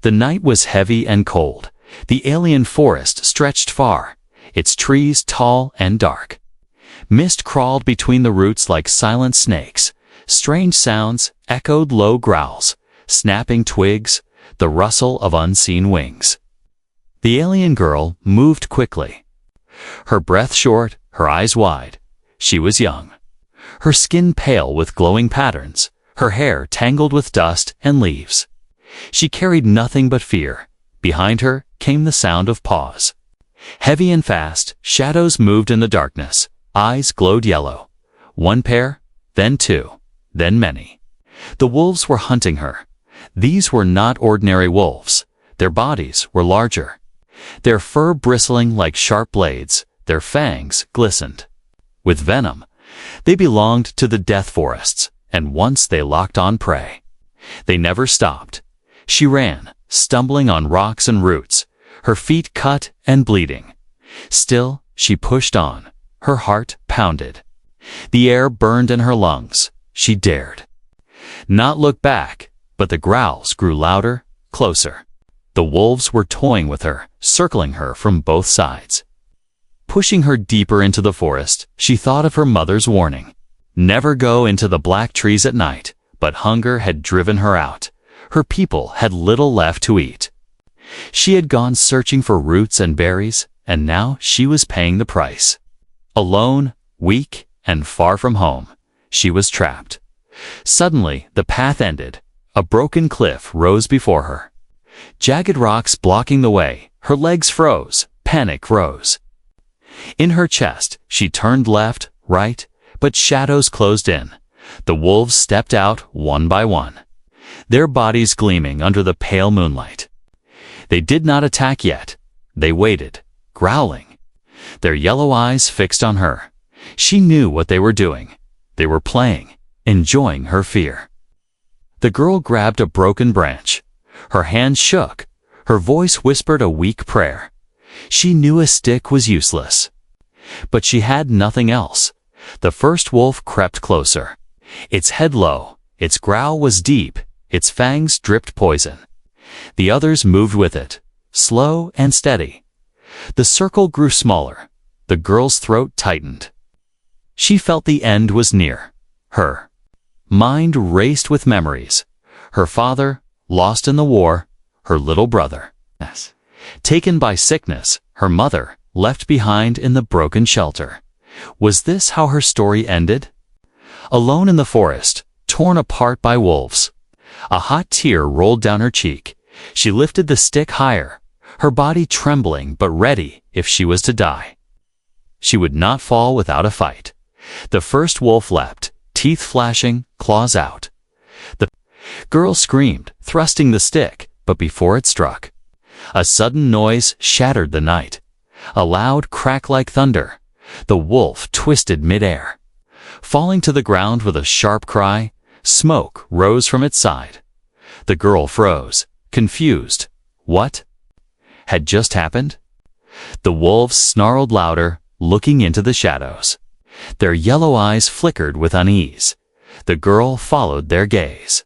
The night was heavy and cold. The alien forest stretched far, its trees tall and dark. Mist crawled between the roots like silent snakes. Strange sounds echoed, low growls, snapping twigs, the rustle of unseen wings. The alien girl moved quickly. Her breath short, her eyes wide. She was young. Her skin pale with glowing patterns, her hair tangled with dust and leaves. She carried nothing but fear. Behind her came the sound of paws. Heavy and fast, shadows moved in the darkness. Eyes glowed yellow. One pair, then two, then many. The wolves were hunting her. These were not ordinary wolves. Their bodies were larger. Their fur bristling like sharp blades, their fangs glistened with venom. They belonged to the death forests, and once they locked on prey. They never stopped. She ran, stumbling on rocks and roots, her feet cut and bleeding. Still, she pushed on. Her heart pounded. The air burned in her lungs. She dared not look back, but the growls grew louder, closer. The wolves were toying with her, circling her from both sides. Pushing her deeper into the forest, she thought of her mother's warning. Never go into the black trees at night, but hunger had driven her out. Her people had little left to eat. She had gone searching for roots and berries, and now she was paying the price. Alone, weak, and far from home, she was trapped. Suddenly, the path ended. A broken cliff rose before her. Jagged rocks blocking the way, her legs froze, panic rose. In her chest, she turned left, right, but shadows closed in. The wolves stepped out one by one, their bodies gleaming under the pale moonlight. They did not attack yet. They waited, growling, their yellow eyes fixed on her. She knew what they were doing. They were playing, enjoying her fear. The girl grabbed a broken branch. Her hand shook. Her voice whispered a weak prayer. She knew a stick was useless. But she had nothing else. The first wolf crept closer. Its head low, its growl was deep, its fangs dripped poison. The others moved with it, slow and steady. The circle grew smaller. The girl's throat tightened. She felt the end was near. Her mind raced with memories. Her father, lost in the war, her little brother, taken by sickness, her mother, left behind in the broken shelter. Was this how her story ended? Alone in the forest, torn apart by wolves. A hot tear rolled down her cheek. She lifted the stick higher, her body trembling but ready if she was to die. She would not fall without a fight. The first wolf leapt, teeth flashing, claws out. The girl screamed, thrusting the stick, but before it struck, a sudden noise shattered the night. A loud crack like thunder. The wolf twisted midair. Falling to the ground with a sharp cry, smoke rose from its side. The girl froze, confused. What had just happened? The wolves snarled louder, looking into the shadows. Their yellow eyes flickered with unease. The girl followed their gaze.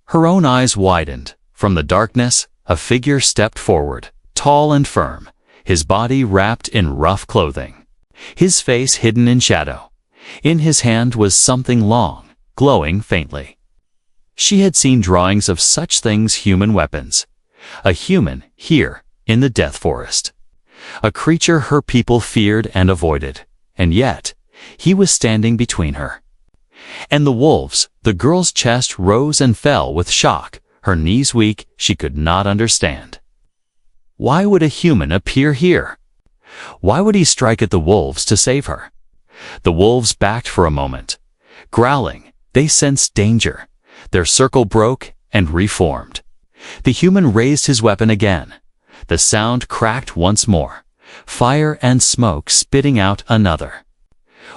Her own eyes widened. From the darkness, a figure stepped forward, tall and firm, his body wrapped in rough clothing, his face hidden in shadow. In his hand was something long, glowing faintly. She had seen drawings of such things, human weapons. A human here, in the death forest. A creature her people feared and avoided. And yet, he was standing between her and the wolves. The girl's chest rose and fell with shock, her knees weak. She could not understand. Why would a human appear here? Why would he strike at the wolves to save her? The wolves backed for a moment. Growling, they sensed danger. Their circle broke and reformed. The human raised his weapon again. The sound cracked once more. Fire and smoke spitting out another.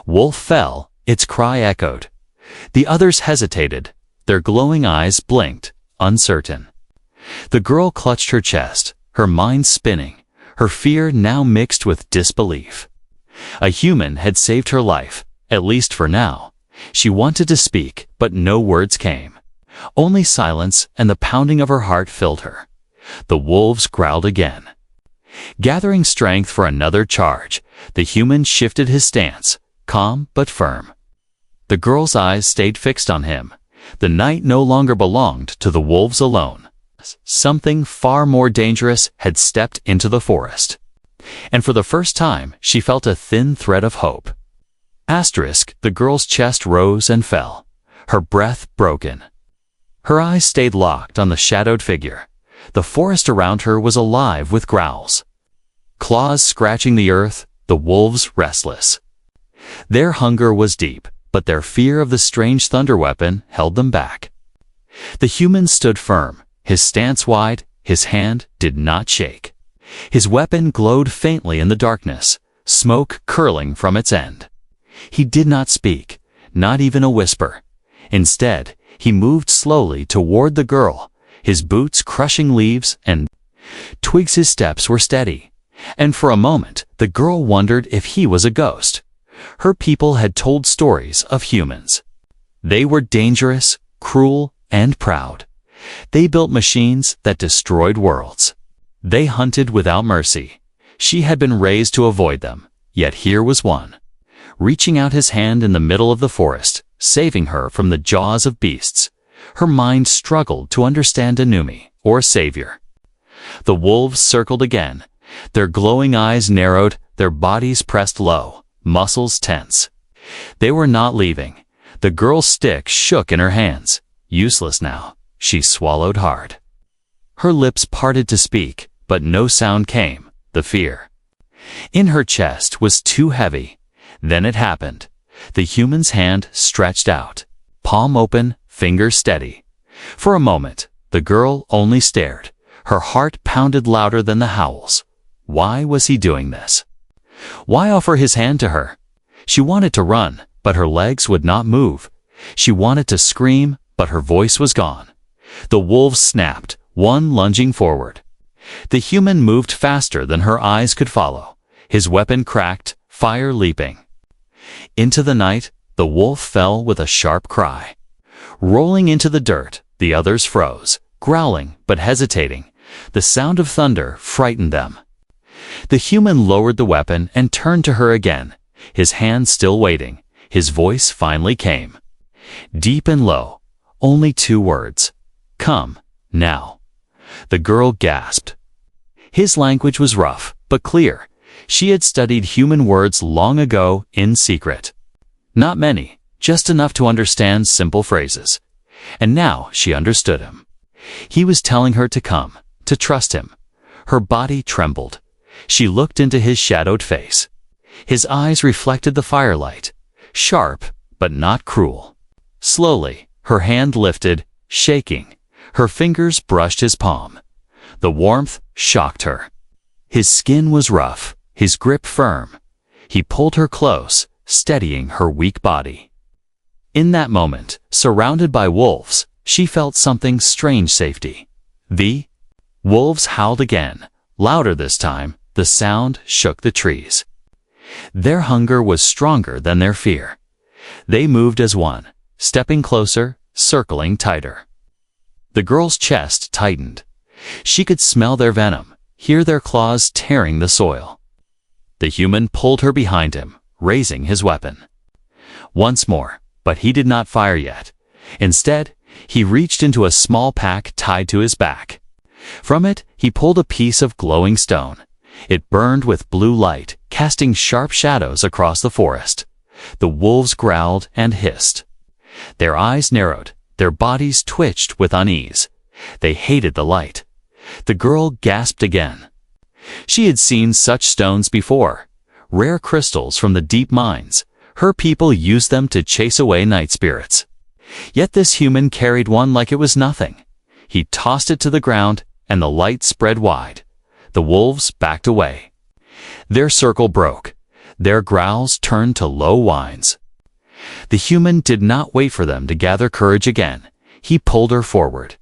Wolf fell, its cry echoed. The others hesitated. Their glowing eyes blinked, uncertain. The girl clutched her chest, her mind spinning, her fear now mixed with disbelief. A human had saved her life, at least for now. She wanted to speak, but no words came. Only silence and the pounding of her heart filled her. The wolves growled again. Gathering strength for another charge, the human shifted his stance, calm but firm. The girl's eyes stayed fixed on him. The night no longer belonged to the wolves alone. Something far more dangerous had stepped into the forest. And for the first time, she felt a thin thread of hope. The girl's chest rose and fell, her breath broken. Her eyes stayed locked on the shadowed figure. The forest around her was alive with growls. Claws scratching the earth, the wolves restless. Their hunger was deep, but their fear of the strange thunder weapon held them back. The human stood firm, his stance wide, his hand did not shake. His weapon glowed faintly in the darkness, smoke curling from its end. He did not speak, not even a whisper. Instead, he moved slowly toward the girl, his boots crushing leaves and twigs. His steps were steady, and for a moment the girl wondered if he was a ghost. Her people had told stories of humans. They were dangerous, cruel, and proud. They built machines that destroyed worlds. They hunted without mercy. She had been raised to avoid them, yet here was one, reaching out his hand in the middle of the forest, saving her from the jaws of beasts. Her mind struggled to understand enemy or savior. The wolves circled again. Their glowing eyes narrowed, their bodies pressed low, muscles tense. They were not leaving. The girl's stick shook in her hands. Useless now, she swallowed hard. Her lips parted to speak, but no sound came. The fear in her chest was too heavy. Then it happened. The human's hand stretched out, palm open, fingers steady. For a moment, the girl only stared. Her heart pounded louder than the howls. Why was he doing this? Why offer his hand to her? She wanted to run, but her legs would not move. She wanted to scream, but her voice was gone. The wolves snapped, one lunging forward. The human moved faster than her eyes could follow. His weapon cracked, fire leaping. Into the night, the wolf fell with a sharp cry. Rolling into the dirt, the others froze, growling but hesitating. The sound of thunder frightened them. The human lowered the weapon and turned to her again, his hand still waiting. His voice finally came. Deep and low, only 2 words. Come, now. The girl gasped. His language was rough, but clear. She had studied human words long ago in secret. Not many, just enough to understand simple phrases. And now she understood him. He was telling her to come, to trust him. Her body trembled. She looked into his shadowed face. His eyes reflected the firelight, sharp but not cruel. Slowly, her hand lifted, shaking. Her fingers brushed his palm. The warmth shocked her. His skin was rough, his grip firm. He pulled her close, steadying her weak body. In that moment, surrounded by wolves, she felt something strange: safety. The wolves howled again, louder this time. The sound shook the trees. Their hunger was stronger than their fear. They moved as one, stepping closer, circling tighter. The girl's chest tightened. She could smell their venom, hear their claws tearing the soil. The human pulled her behind him, raising his weapon. Once more, but he did not fire yet. Instead, he reached into a small pack tied to his back. From it, he pulled a piece of glowing stone. It burned with blue light, casting sharp shadows across the forest. The wolves growled and hissed. Their eyes narrowed, their bodies twitched with unease. They hated the light. The girl gasped again. She had seen such stones before, rare crystals from the deep mines. Her people used them to chase away night spirits. Yet this human carried one like it was nothing. He tossed it to the ground, and the light spread wide. The wolves backed away. Their circle broke. Their growls turned to low whines. The human did not wait for them to gather courage again. He pulled her forward,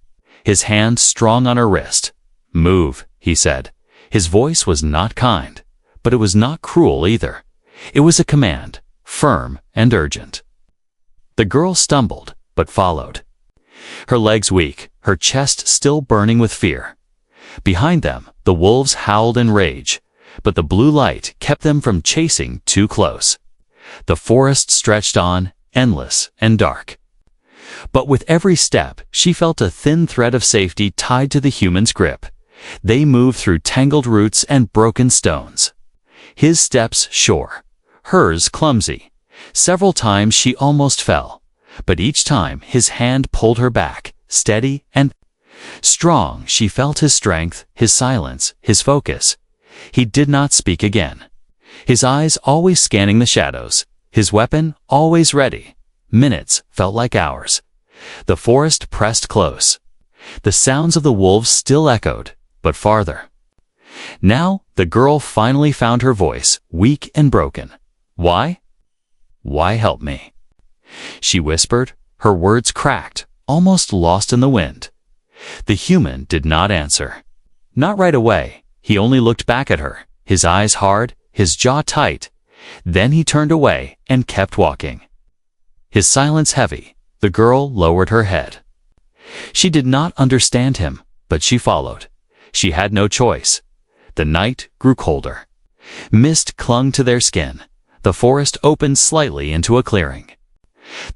his hand strong on her wrist. Move, he said. His voice was not kind, but it was not cruel either. It was a command, firm and urgent. The girl stumbled, but followed. Her legs weak, her chest still burning with fear. Behind them, the wolves howled in rage, but the blue light kept them from chasing too close. The forest stretched on, endless and dark. But with every step, she felt a thin thread of safety tied to the human's grip. They moved through tangled roots and broken stones. His steps sure, hers clumsy. Several times she almost fell, but each time his hand pulled her back, steady and strong. She felt his strength, his silence, his focus. He did not speak again. His eyes always scanning the shadows, his weapon always ready. Minutes felt like hours. The forest pressed close. The sounds of the wolves still echoed, but farther. Now the girl finally found her voice, weak and broken. Why? Why help me? She whispered, her words cracked, almost lost in the wind. The human did not answer. Not right away. He only looked back at her, his eyes hard, his jaw tight. Then he turned away and kept walking. His silence heavy, the girl lowered her head. She did not understand him, but she followed. She had no choice. The night grew colder. Mist clung to their skin. The forest opened slightly into a clearing.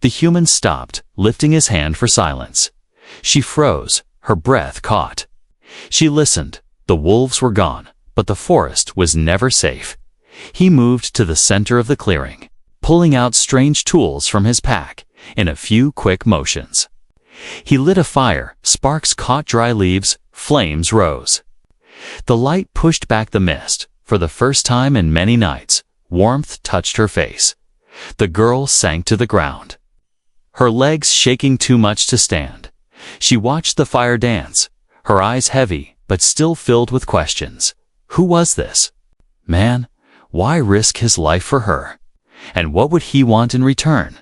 The human stopped, lifting his hand for silence. She froze, her breath caught. She listened. The wolves were gone, but the forest was never safe. He moved to the center of the clearing, pulling out strange tools from his pack in a few quick motions. He lit a fire, sparks caught dry leaves, flames rose. The light pushed back the mist. For the first time in many nights, warmth touched her face. The girl sank to the ground, her legs shaking too much to stand. She watched the fire dance, her eyes heavy but still filled with questions. Who was this man? Why risk his life for her? And what would he want in return?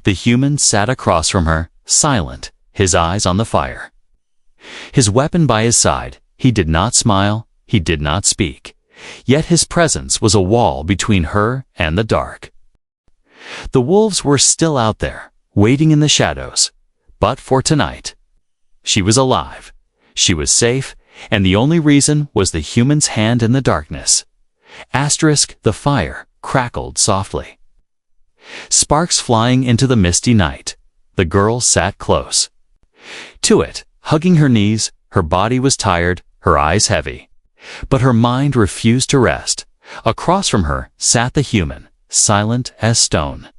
The human sat across from her, silent, his eyes on the fire. His weapon by his side, he did not smile, he did not speak. Yet his presence was a wall between her and the dark. The wolves were still out there, waiting in the shadows. But for tonight, she was alive. She was safe, and the only reason was the human's hand in the darkness. The fire crackled softly. Sparks flying into the misty night. The girl sat close to it, hugging her knees. Her body was tired, her eyes heavy. But her mind refused to rest. Across from her sat the human, silent as stone.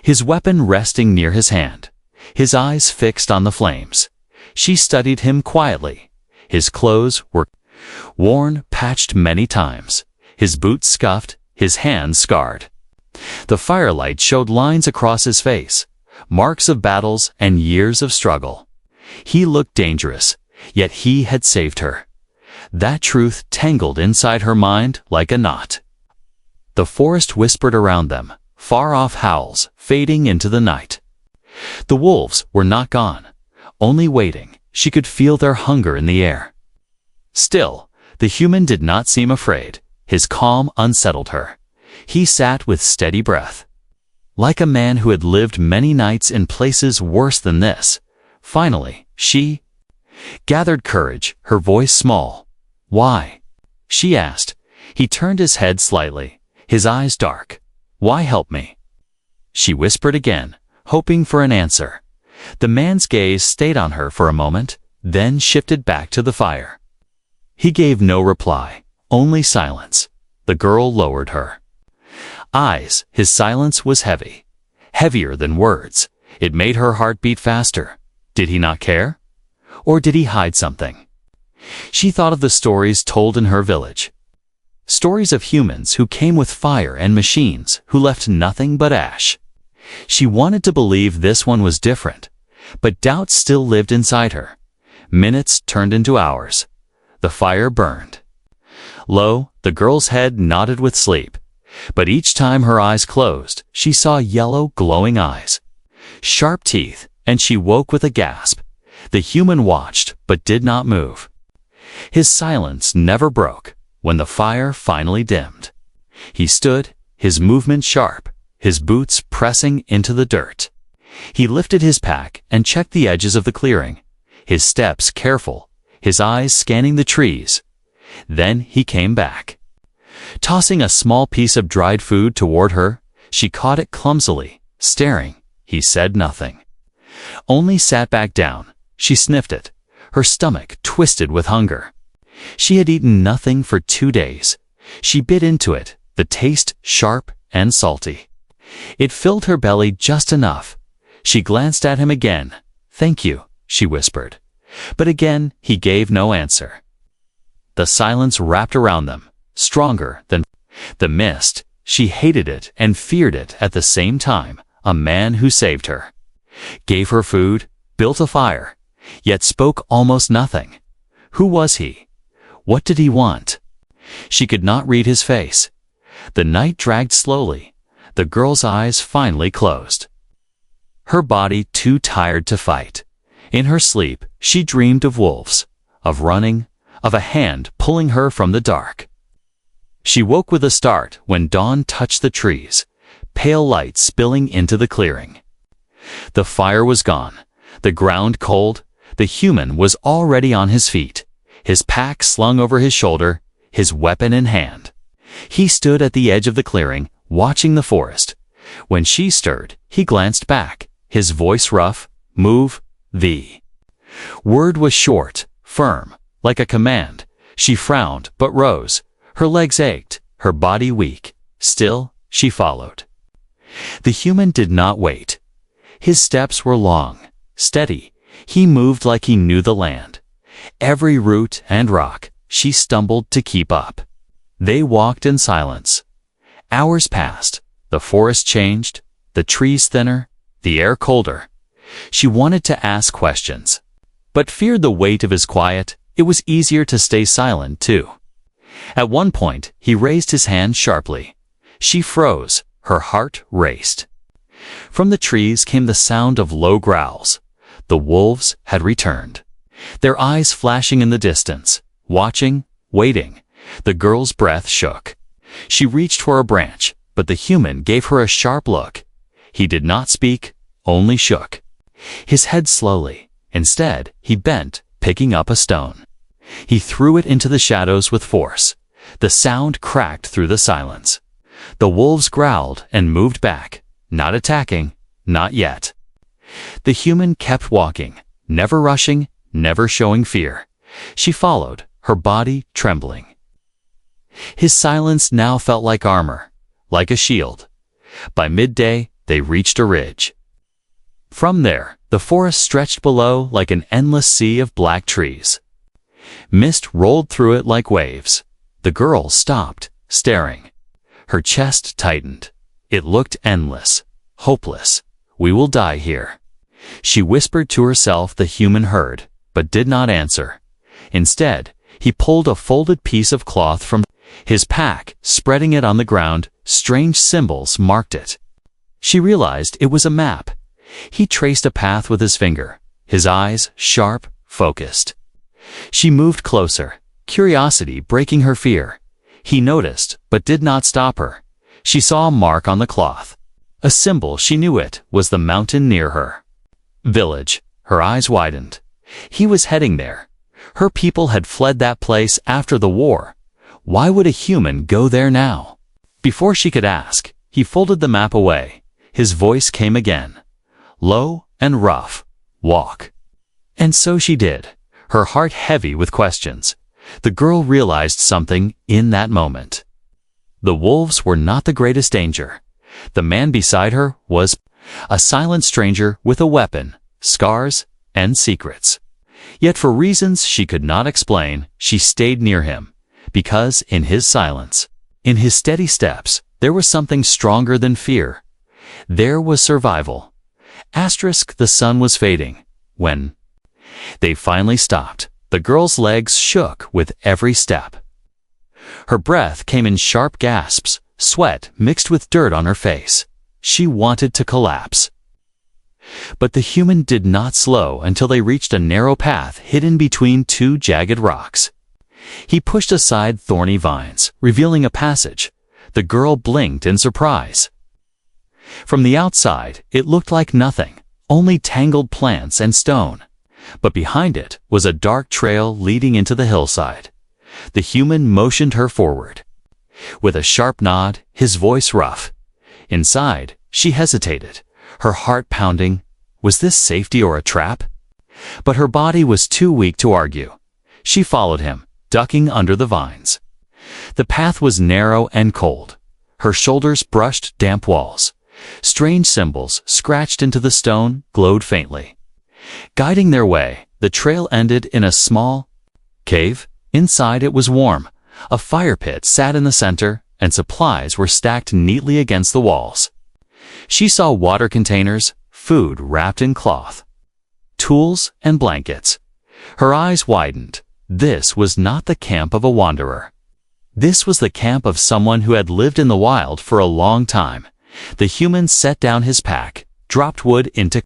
His weapon resting near his hand, his eyes fixed on the flames. She studied him quietly. His clothes were worn, patched many times. His boots scuffed, his hands scarred. The firelight showed lines across his face, marks of battles and years of struggle. He looked dangerous, yet he had saved her. That truth tangled inside her mind like a knot. The forest whispered around them, far-off howls fading into the night. The wolves were not gone, only waiting. She could feel their hunger in the air. Still, the human did not seem afraid. His calm unsettled her. He sat with steady breath, like a man who had lived many nights in places worse than this. Finally, she gathered courage, her voice small. Why? She asked. He turned his head slightly, his eyes dark. Why help me? She whispered again, hoping for an answer. The man's gaze stayed on her for a moment, then shifted back to the fire. He gave no reply, only silence. The girl lowered her eyes. His silence was heavy, heavier than words. It made her heart beat faster. Did he not care? Or did he hide something? She thought of the stories told in her village. Stories of humans who came with fire and machines who left nothing but ash. She wanted to believe this one was different, but doubt still lived inside her. Minutes turned into hours. The fire burned low. The girl's head nodded with sleep, but each time her eyes closed, she saw yellow, glowing eyes, sharp teeth, and she woke with a gasp. The human watched, but did not move. His silence never broke. When the fire finally dimmed, he stood, his movement sharp, his boots pressing into the dirt. He lifted his pack and checked the edges of the clearing, his steps careful, his eyes scanning the trees. Then he came back. Tossing a small piece of dried food toward her, she caught it clumsily, staring. He said nothing. Only sat back down. She sniffed it, her stomach twisted with hunger. She had eaten nothing for 2 days. She bit into it, the taste sharp and salty. It filled her belly just enough. She glanced at him again. "Thank you," she whispered. But again he gave no answer. The silence wrapped around them, stronger than the mist. She hated it and feared it at the same time. A man who saved her, gave her food, built a fire, yet spoke almost nothing. Who was he? What did he want? She could not read his face. The night dragged slowly. The girl's eyes finally closed. Her body too tired to fight. In her sleep, she dreamed of wolves, of running, of a hand pulling her from the dark. She woke with a start when dawn touched the trees, pale light spilling into the clearing. The fire was gone, the ground cold. The human was already on his feet, his pack slung over his shoulder, his weapon in hand. He stood at the edge of the clearing, watching the forest. When she stirred, he glanced back, his voice rough. "Move." The word was short, firm, like a command. She frowned but rose. Her legs ached, her body weak. Still, she followed. The human did not wait. His steps were long, steady. He moved like he knew the land. Every root and rock, she stumbled to keep up. They walked in silence. Hours passed. The forest changed, the trees thinner, the air colder. She wanted to ask questions, but feared the weight of his quiet. It was easier to stay silent, too. At one point, he raised his hand sharply. She froze. Her heart raced. From the trees came the sound of low growls. The wolves had returned, their eyes flashing in the distance, watching, waiting. The girl's breath shook. She reached for a branch, but the human gave her a sharp look. He did not speak, only shook his head slowly. Instead, he bent, picking up a stone. He threw it into the shadows with force. The sound cracked through the silence. The wolves growled and moved back, not attacking, not yet. The human kept walking, never rushing, never showing fear. She followed, her body trembling. His silence now felt like armor, like a shield. By midday, they reached a ridge. From there, the forest stretched below like an endless sea of black trees. Mist rolled through it like waves. The girl stopped, staring. Her chest tightened. It looked endless, hopeless. "We will die here." She whispered to herself. The human heard, but did not answer. Instead, he pulled a folded piece of cloth from his pack, spreading it on the ground. Strange symbols marked it. She realized it was a map. He traced a path with his finger, his eyes sharp, focused. She moved closer, curiosity breaking her fear. He noticed, but did not stop her. She saw a mark on the cloth. A symbol. She knew it was the mountain near her. Village. Her eyes widened. He was heading there. Her people had fled that place after the war. Why would a human go there now? Before she could ask, he folded the map away. His voice came again, low and rough. "Walk." And so she did, her heart heavy with questions. The girl realized something in that moment. The wolves were not the greatest danger. The man beside her was a silent stranger with a weapon, scars, and secrets. Yet for reasons she could not explain, she stayed near him, because in his silence, in his steady steps, there was something stronger than fear. There was survival. The sun was fading when they finally stopped. The girl's legs shook with every step. Her breath came in sharp gasps, sweat mixed with dirt on her face. She wanted to collapse. But the human did not slow until they reached a narrow path hidden between two jagged rocks. He pushed aside thorny vines, revealing a passage. The girl blinked in surprise. From the outside, it looked like nothing, only tangled plants and stone. but behind it was a dark trail leading into the hillside. The human motioned her forward. With a sharp nod, his voice rough. Inside, she hesitated, her heart pounding. Was this safety or a trap? But her body was too weak to argue. She followed him, ducking under the vines. The path was narrow and cold. Her shoulders brushed damp walls. Strange symbols, scratched into the stone, glowed faintly. Guiding their way, the trail ended in a small cave. Inside it was warm. A fire pit sat in the center, and supplies were stacked neatly against the walls. She saw water containers, food wrapped in cloth, tools and blankets. Her eyes widened. This was not the camp of a wanderer. This was the camp of someone who had lived in the wild for a long time. The human set down his pack, dropped wood into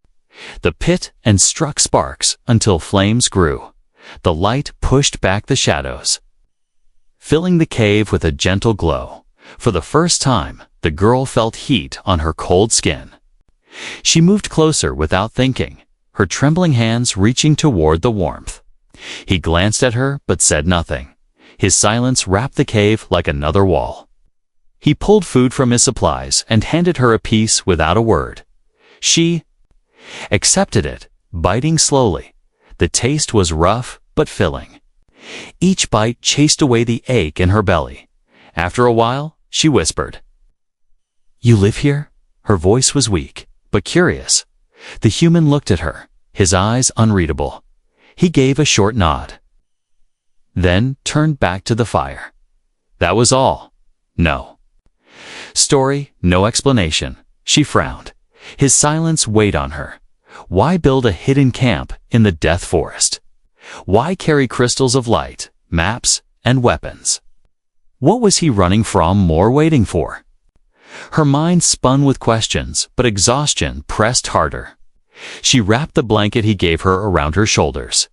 the pit, and struck sparks until flames grew. The light pushed back the shadows, filling the cave with a gentle glow. For the first time, the girl felt heat on her cold skin. She moved closer without thinking, her trembling hands reaching toward the warmth. He glanced at her but said nothing. His silence wrapped the cave like another wall. He pulled food from his supplies and handed her a piece without a word. She accepted it, biting slowly. The taste was rough but filling. Each bite chased away the ache in her belly. After a while, she whispered, "You live here?" Her voice was weak, but curious. The human looked at her, his eyes unreadable. He gave a short nod, then turned back to the fire. That was all. No story, no explanation. She frowned. His silence weighed on her. Why build a hidden camp in the death forest? Why carry crystals of light, maps, and weapons? What was he running from or waiting for? Her mind spun with questions, but exhaustion pressed harder. She wrapped the blanket he gave her around her shoulders.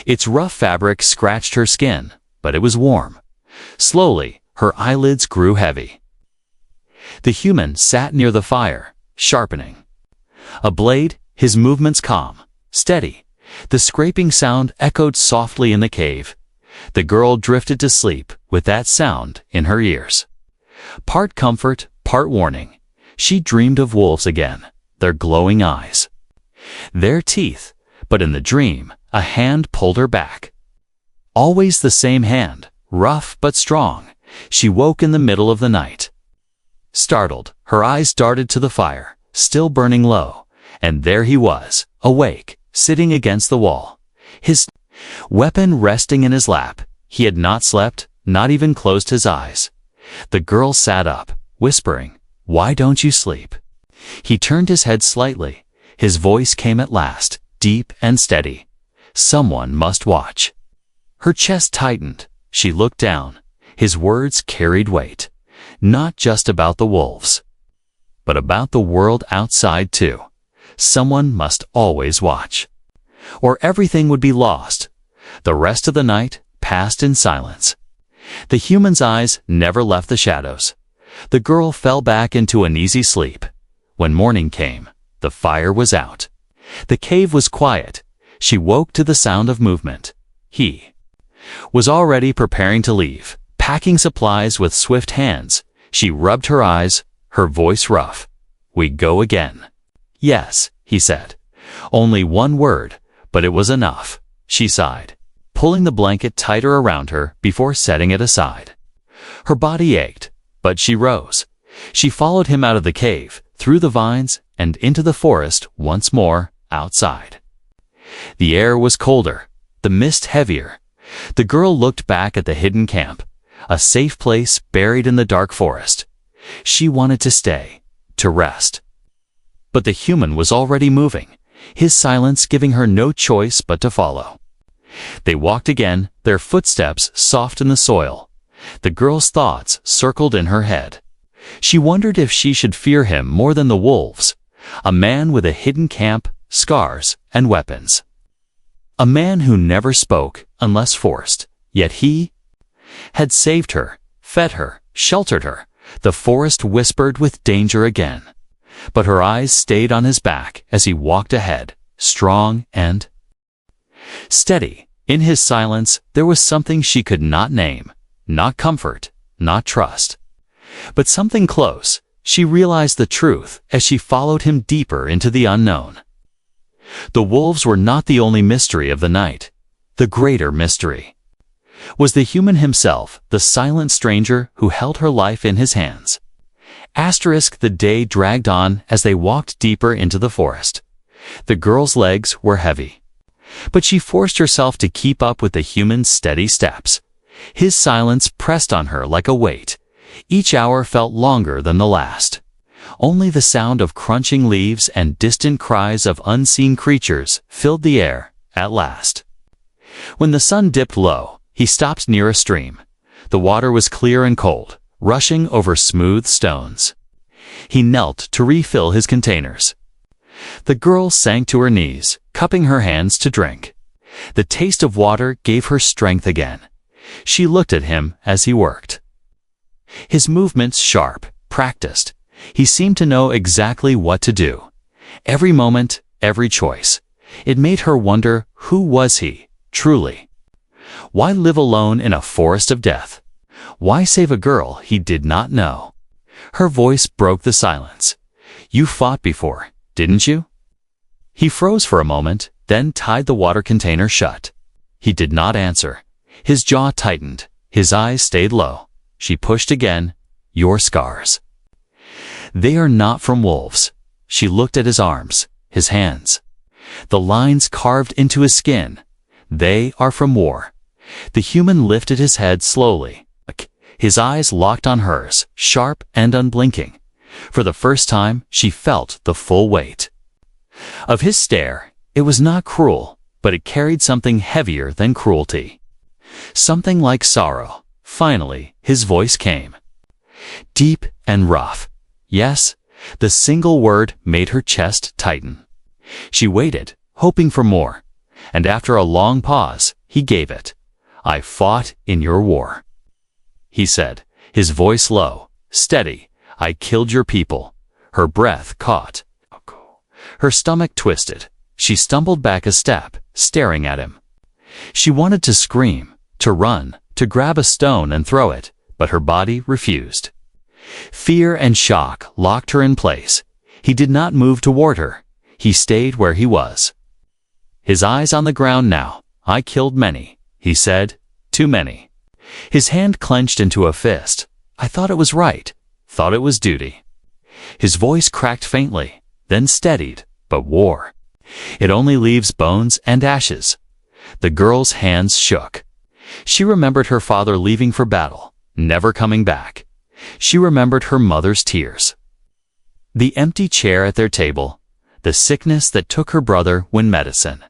Its rough fabric scratched her skin, but it was warm. Slowly, her eyelids grew heavy. The human sat near the fire, sharpening a blade, his movements calm, steady. The scraping sound echoed softly in the cave. The girl drifted to sleep with that sound in her ears. Part comfort, part warning. She dreamed of wolves again, their glowing eyes, their teeth, but in the dream, a hand pulled her back. Always the same hand, rough but strong. She woke in the middle of the night. Startled, her eyes darted to the fire, still burning low, and there he was, awake, sitting against the wall, his weapon resting in his lap. He had not slept, not even closed his eyes. The girl sat up, whispering, "Why don't you sleep?" He turned his head slightly. His voice came at last, deep and steady. "Someone must watch." Her chest tightened. She looked down. His words carried weight. Not just about the wolves, but about the world outside too. Someone must always watch, or everything would be lost. The rest of the night passed in silence. The human's eyes never left the shadows. The girl fell back into an easy sleep. When morning came, the fire was out. The cave was quiet. She woke to the sound of movement. He was already preparing to leave, packing supplies with swift hands. She rubbed her eyes, her voice rough. "We go again." "Yes," he said. Only one word, but it was enough. She sighed, pulling the blanket tighter around her before setting it aside. Her body ached, but she rose. She followed him out of the cave, through the vines, and into the forest once more, outside. The air was colder, the mist heavier. The girl looked back at the hidden camp, a safe place buried in the dark forest. She wanted to stay, to rest. But the human was already moving, his silence giving her no choice but to follow. They walked again, their footsteps soft in the soil. The girl's thoughts circled in her head. She wondered if she should fear him more than the wolves, a man with a hidden camp, scars, and weapons. A man who never spoke unless forced, yet he had saved her, fed her, sheltered her. The forest whispered with danger again. But her eyes stayed on his back as he walked ahead, strong and Steady, in his silence, there was something she could not name, not comfort, not trust. But something close. She realized the truth as she followed him deeper into the unknown. The wolves were not the only mystery of the night. The greater mystery was the human himself, the silent stranger who held her life in his hands. The day dragged on as they walked deeper into the forest. The girl's legs were heavy, but she forced herself to keep up with the human's steady steps. His silence pressed on her like a weight. Each hour felt longer than the last. Only the sound of crunching leaves and distant cries of unseen creatures filled the air at last. When the sun dipped low, he stopped near a stream. The water was clear and cold, rushing over smooth stones. He knelt to refill his containers. The girl sank to her knees, cupping her hands to drink. The taste of water gave her strength again. She looked at him as he worked. His movements sharp, practiced. He seemed to know exactly what to do. Every moment, every choice. It made her wonder, who was he, truly? Why live alone in a forest of death? Why save a girl he did not know? Her voice broke the silence. You fought before, didn't you? He froze for a moment, then tied the water container shut. He did not answer. His jaw tightened. His eyes stayed low. She pushed again. Your scars. They are not from wolves. She looked at his arms, his hands. The lines carved into his skin. They are from war. The human lifted his head slowly. His eyes locked on hers, sharp and unblinking. For the first time, she felt the full weight of his stare. It was not cruel, but it carried something heavier than cruelty. Something like sorrow. Finally, his voice came. Deep and rough. Yes, the single word made her chest tighten. She waited, hoping for more, and after a long pause, he gave it. I fought in your war, he said, his voice low, steady. I killed your people. Her breath caught. Her stomach twisted. She stumbled back a step, staring at him. She wanted to scream, to run, to grab a stone and throw it, but her body refused. Fear and shock locked her in place. He did not move toward her. He stayed where he was. His eyes on the ground now. I killed many, he said. Too many. His hand clenched into a fist. I thought it was right. Thought it was duty. His voice cracked faintly, then steadied, but war. It only leaves bones and ashes. The girl's hands shook. She remembered her father leaving for battle, never coming back. She remembered her mother's tears. The empty chair at their table, the sickness that took her brother when medicine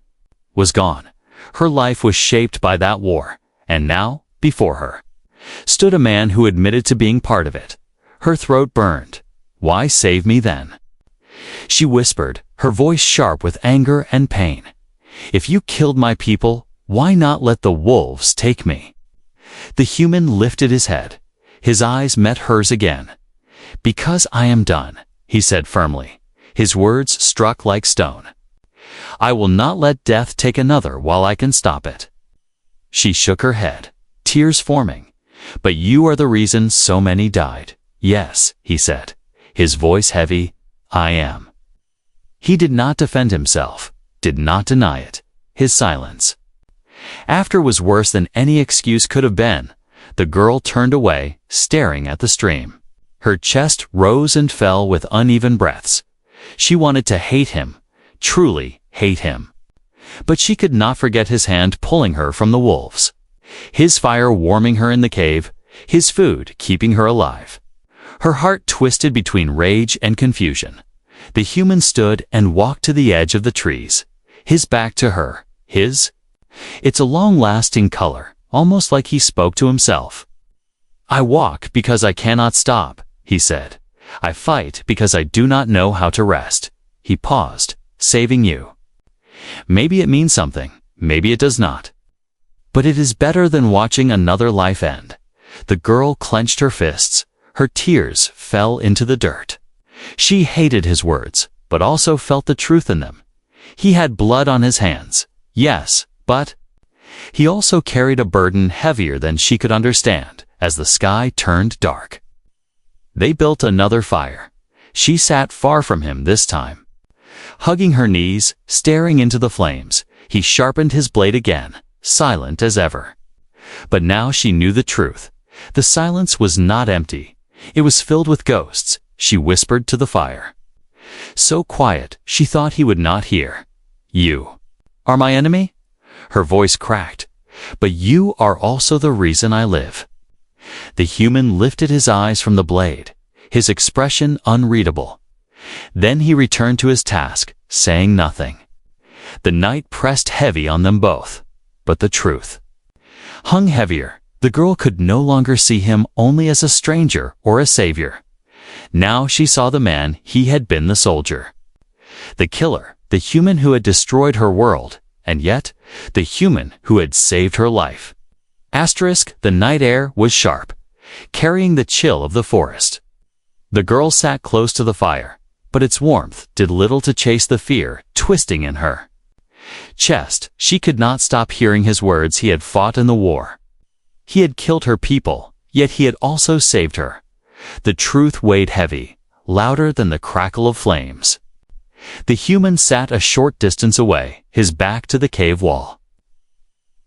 was gone. Her life was shaped by that war, and now, before her, stood a man who admitted to being part of it. Her throat burned. Why save me then? She whispered, her voice sharp with anger and pain. If you killed my people, why not let the wolves take me? The human lifted his head. His eyes met hers again. Because I am done, he said firmly. His words struck like stone. I will not let death take another while I can stop it. She shook her head, tears forming. But you are the reason so many died. Yes, he said, his voice heavy. I am. He did not defend himself, did not deny it. His silence. After was worse than any excuse could have been. The girl turned away, staring at the stream. Her chest rose and fell with uneven breaths. She wanted to hate him, truly hate him. But she could not forget his hand pulling her from the wolves. His fire warming her in the cave, his food keeping her alive. Her heart twisted between rage and confusion. The human stood and walked to the edge of the trees, his back to her, his. It's a long-lasting color, almost like he spoke to himself. I walk because I cannot stop, he said. I fight because I do not know how to rest. He paused, saving you. Maybe it means something, maybe it does not. But it is better than watching another life end. The girl clenched her fists. Her tears fell into the dirt. She hated his words, but also felt the truth in them. He had blood on his hands, yes, But he also carried a burden heavier than she could understand as the sky turned dark. They built another fire. She sat far from him this time. Hugging her knees, staring into the flames, he sharpened his blade again, silent as ever. But now she knew the truth. The silence was not empty. It was filled with ghosts, she whispered to the fire. So quiet, she thought he would not hear. You are my enemy? Her voice cracked. But you are also the reason I live. The human lifted his eyes from the blade, his expression unreadable. Then he returned to his task, saying nothing. The night pressed heavy on them both, but the truth hung heavier. The girl could no longer see him only as a stranger or a savior. Now she saw the man he had been, the soldier. The killer, the human who had destroyed her world, and yet the human who had saved her life. The night air was sharp, carrying the chill of the forest. The girl sat close to the fire, but its warmth did little to chase the fear twisting in her chest. She could not stop hearing his words. He had fought in the war. He had killed her people, yet he had also saved her. The truth weighed heavy, louder than the crackle of flames. The human sat a short distance away, his back to the cave wall.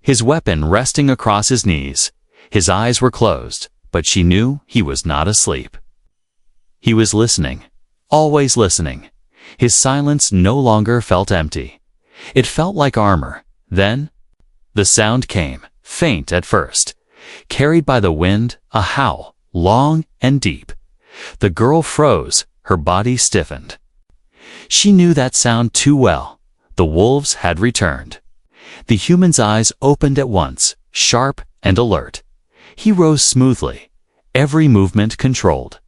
His weapon resting across his knees. His eyes were closed, but she knew he was not asleep. He was listening, always listening. His silence no longer felt empty. It felt like armor. Then the sound came, faint at first, carried by the wind, a howl, long and deep. The girl froze, her body stiffened. She knew that sound too well. The wolves had returned. The human's eyes opened at once, sharp and alert. He rose smoothly, every movement controlled.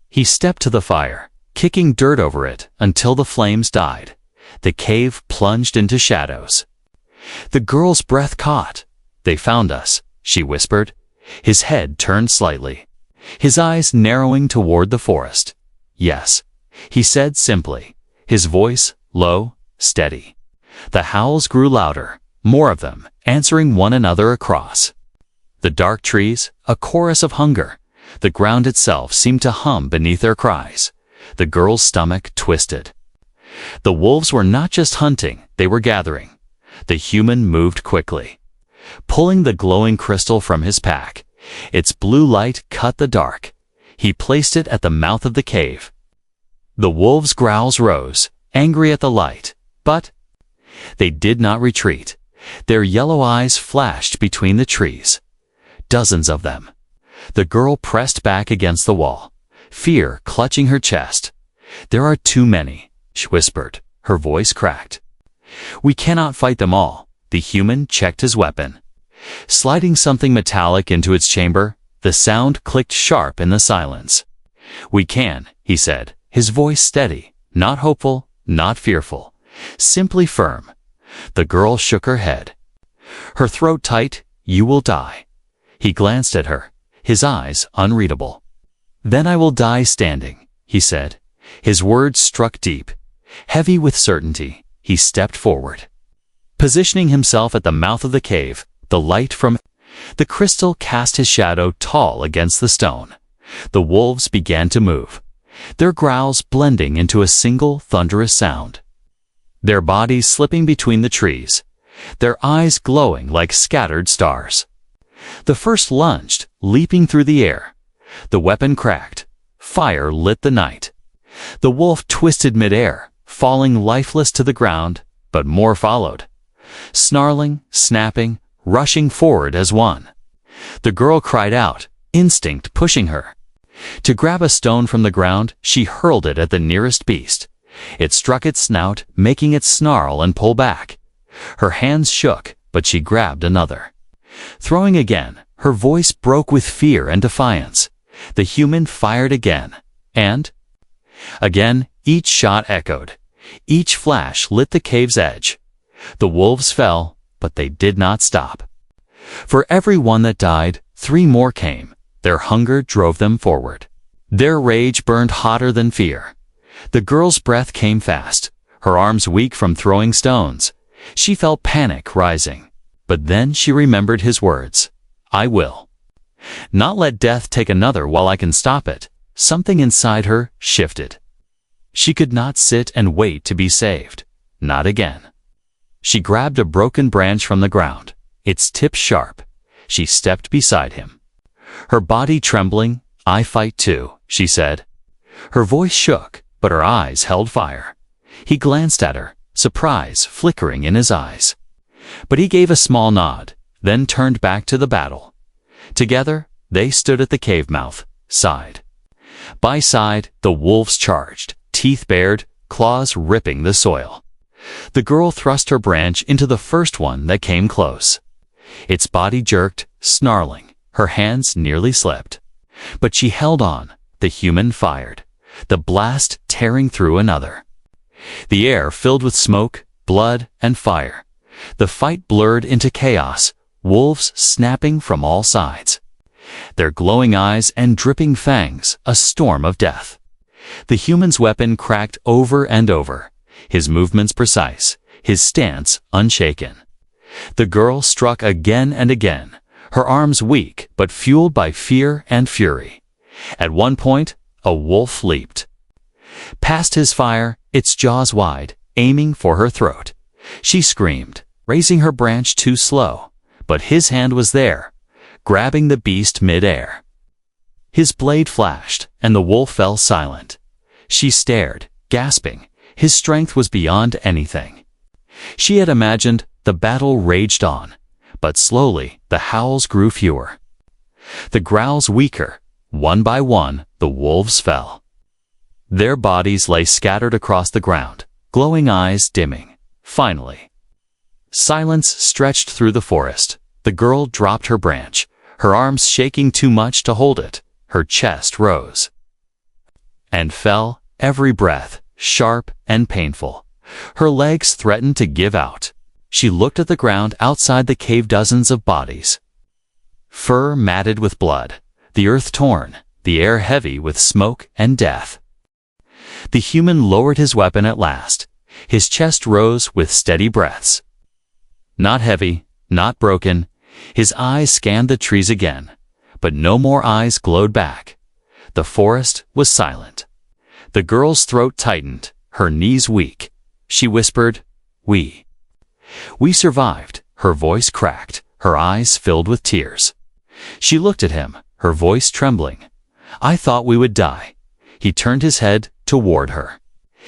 He stepped to the fire, kicking dirt over it until the flames died. The cave plunged into shadows. The girl's breath caught. They found us, she whispered. His head turned slightly, his eyes narrowing toward the forest. Yes, he said simply, his voice low, steady. The howls grew louder, more of them, answering one another across the dark trees, a chorus of hunger. The ground itself seemed to hum beneath their cries. The girl's stomach twisted. The wolves were not just hunting, they were gathering. The human moved quickly, pulling the glowing crystal from his pack. Its blue light cut the dark. He placed it at the mouth of the cave. The wolves' growls rose, angry at the light, but they did not retreat. Their yellow eyes flashed between the trees. Dozens of them. The girl pressed back against the wall, fear clutching her chest. There are too many, she whispered, her voice cracked. We cannot fight them all. The human checked his weapon. Sliding something metallic into its chamber, the sound clicked sharp in the silence. We can, he said, his voice steady, not hopeful, not fearful, simply firm. The girl shook her head, her throat tight. You will die. He glanced at her, his eyes unreadable. Then I will die standing, he said. His words struck deep, heavy with certainty. He stepped forward, positioning himself at the mouth of the cave. The light from the crystal cast his shadow tall against the stone. The wolves began to move, their growls blending into a single thunderous sound. Their bodies slipping between the trees, their eyes glowing like scattered stars. The first lunged, leaping through the air. The weapon cracked. Fire lit the night. The wolf twisted midair, falling lifeless to the ground, but more followed. Snarling, snapping, rushing forward as one. The girl cried out, instinct pushing her. To grab a stone from the ground, she hurled it at the nearest beast. It struck its snout, making it snarl and pull back. Her hands shook, but she grabbed another. Throwing again, her voice broke with fear and defiance. The human fired again, and again, each shot echoed. Each flash lit the cave's edge. The wolves fell, but they did not stop. For every one that died, 3 more came. Their hunger drove them forward. Their rage burned hotter than fear. The girl's breath came fast, her arms weak from throwing stones. She felt panic rising, but then she remembered his words. I will not let death take another while I can stop it. Something inside her shifted. She could not sit and wait to be saved. Not again. She grabbed a broken branch from the ground, its tip sharp. She stepped beside him. Her body trembling. I fight too, she said. Her voice shook, but her eyes held fire. He glanced at her, surprise flickering in his eyes. But he gave a small nod, then turned back to the battle. Together, they stood at the cave mouth, side by side. The wolves charged, teeth bared, claws ripping the soil. The girl thrust her branch into the first one that came close. Its body jerked, snarling. Her hands nearly slipped. But she held on. The human fired, the blast tearing through another. The air filled with smoke, blood, and fire. The fight blurred into chaos, wolves snapping from all sides. Their glowing eyes and dripping fangs, a storm of death. The human's weapon cracked over and over, his movements precise, his stance unshaken. The girl struck again and again, her arms weak but fueled by fear and fury. At one point, a wolf leaped past his fire, its jaws wide, aiming for her throat. She screamed, raising her branch too slow, but his hand was there, grabbing the beast mid-air. His blade flashed, and the wolf fell silent. She stared, gasping. His strength was beyond anything she had imagined. The battle raged on, but slowly the howls grew fewer, the growls weaker. One by one, the wolves fell. Their bodies lay scattered across the ground, glowing eyes dimming. Finally, silence stretched through the forest. The girl dropped her branch, her arms shaking too much to hold it. Her chest rose and fell, every breath sharp and painful. Her legs threatened to give out. She looked at the ground outside the cave, dozens of bodies. Fur matted with blood, the earth torn, the air heavy with smoke and death. The human lowered his weapon at last. His chest rose with steady breaths. Not heavy, not broken. His eyes scanned the trees again, but no more eyes glowed back. The forest was silent. The girl's throat tightened, her knees weak. She whispered, We survived. Her voice cracked, her eyes filled with tears. She looked at him, her voice trembling. I thought we would die. He turned his head toward her,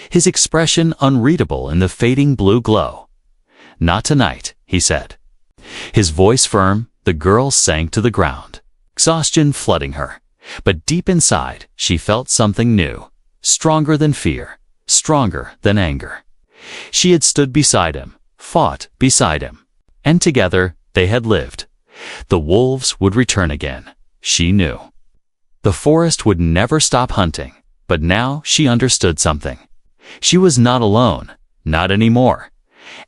his expression unreadable in the fading blue glow. Not tonight, he said. His voice firm. The girl sank to the ground, exhaustion flooding her. But deep inside, she felt something new, stronger than fear, stronger than anger. She had stood beside him, fought beside him, and together they had lived. The wolves would return again, she knew. The forest would never stop hunting, but now she understood something. She was not alone, not anymore.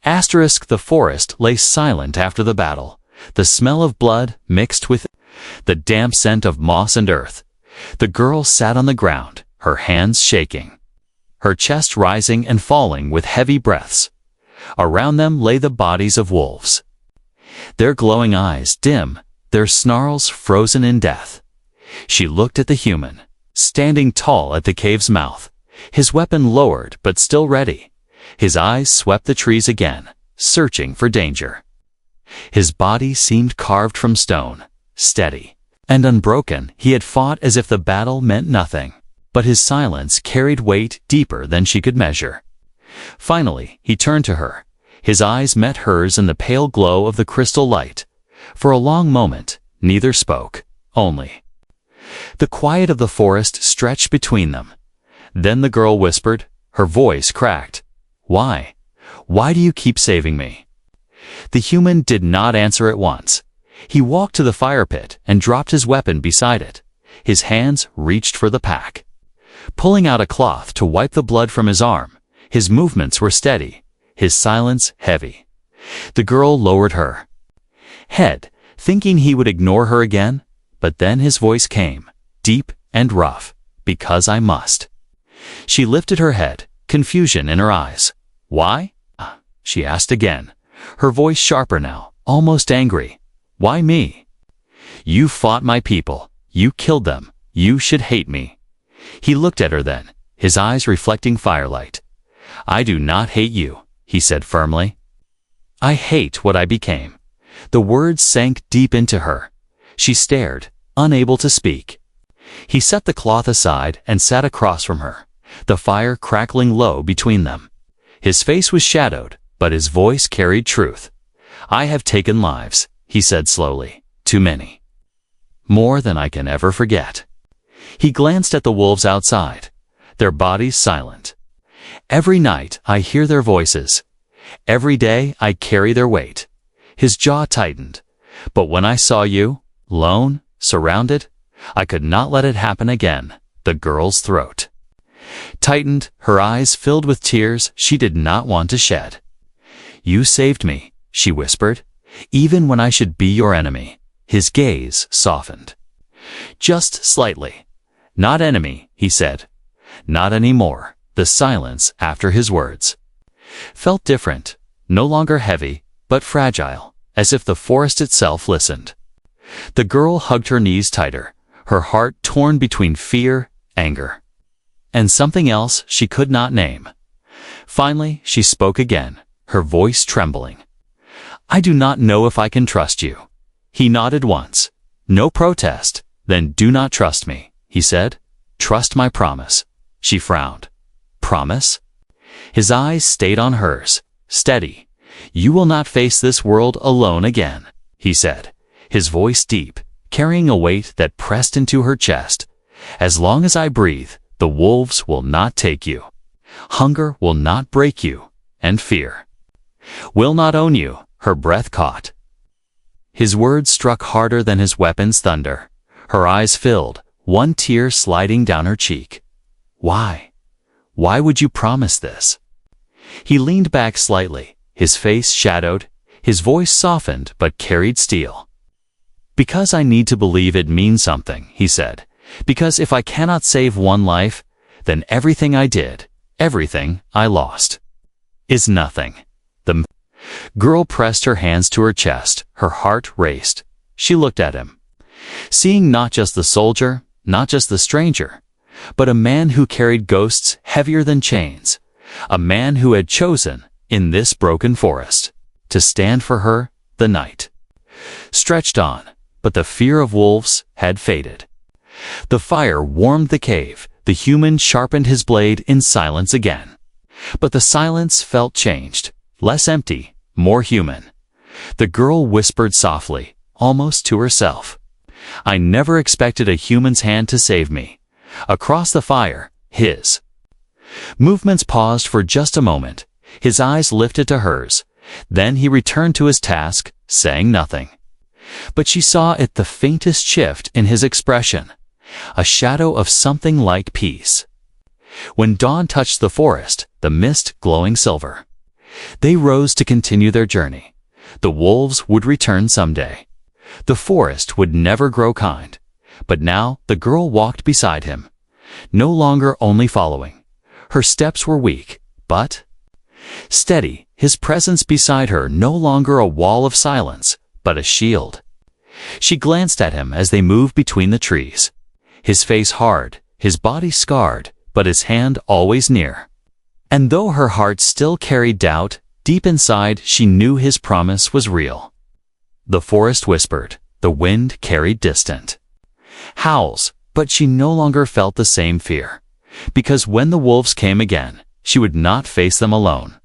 The forest lay silent after the battle, the smell of blood mixed with the damp scent of moss and earth. The girl sat on the ground, her hands shaking, her chest rising and falling with heavy breaths. Around them lay the bodies of wolves, their glowing eyes dim, their snarls frozen in death. She looked at the human, standing tall at the cave's mouth, his weapon lowered but still ready. His eyes swept the trees again, searching for danger. His body seemed carved from stone, steady and unbroken. He had fought as if the battle meant nothing, but his silence carried weight deeper than she could measure. Finally, he turned to her. His eyes met hers in the pale glow of the crystal light. For a long moment, neither spoke, only the quiet of the forest stretched between them. Then the girl whispered, her voice cracked, Why? Why do you keep saving me? The human did not answer at once. He walked to the fire pit and dropped his weapon beside it. His hands reached for the pack, pulling out a cloth to wipe the blood from his arm. His movements were steady, his silence heavy. The girl lowered her head, thinking he would ignore her again, but then his voice came, deep and rough, Because I must. She lifted her head, confusion in her eyes. Why? she asked again, her voice sharper now, almost angry. Why me? You fought my people. You killed them. You should hate me. He looked at her then, his eyes reflecting firelight. I do not hate you, he said firmly. I hate what I became. The words sank deep into her. She stared, unable to speak. He set the cloth aside and sat across from her, the fire crackling low between them. His face was shadowed, but his voice carried truth. I have taken lives, he said slowly, too many. More than I can ever forget. He glanced at the wolves outside, their bodies silent. Every night I hear their voices. Every day I carry their weight. His jaw tightened. But when I saw you, lone, surrounded, I could not let it happen again. The girl's throat tightened, her eyes filled with tears she did not want to shed. You saved me, she whispered, even when I should be your enemy. His gaze softened. Just slightly. Not enemy, he said. Not anymore. The silence after his words felt different, no longer heavy, but fragile, as if the forest itself listened. The girl hugged her knees tighter, her heart torn between fear, anger, and something else she could not name. Finally, she spoke again, her voice trembling. I do not know if I can trust you. He nodded once. No protest. Then do not trust me, he said. Trust my promise. She frowned. Promise? His eyes stayed on hers, steady. You will not face this world alone again, he said, his voice deep, carrying a weight that pressed into her chest. As long as I breathe, the wolves will not take you. Hunger will not break you, and fear will not own you. Her breath caught. His words struck harder than his weapon's thunder. Her eyes filled, one tear sliding down her cheek. Why? Why would you promise this? He leaned back slightly, his face shadowed, his voice softened but carried steel. Because I need to believe it means something, he said. Because if I cannot save one life, then everything I did, everything I lost, is nothing. The girl pressed her hands to her chest, her heart raced. She looked at him, seeing not just the soldier, not just the stranger, but a man who carried ghosts heavier than chains, a man who had chosen, in this broken forest, to stand for her. The night stretched on, but the fear of wolves had faded. The fire warmed the cave, the human sharpened his blade in silence again. But the silence felt changed, less empty, more human. The girl whispered softly, almost to herself. I never expected a human's hand to save me. Across the fire, his movements paused for just a moment. His eyes lifted to hers. Then he returned to his task, saying nothing. But she saw it, the faintest shift in his expression, a shadow of something like peace. When dawn touched the forest, the mist glowing silver, they rose to continue their journey. The wolves would return someday. The forest would never grow kind. But now the girl walked beside him, no longer only following. Her steps were weak, but steady, his presence beside her no longer a wall of silence, but a shield. She glanced at him as they moved between the trees. His face hard, his body scarred, but his hand always near. And though her heart still carried doubt, deep inside she knew his promise was real. The forest whispered, the wind carried distant howls, but she no longer felt the same fear. Because when the wolves came again, she would not face them alone.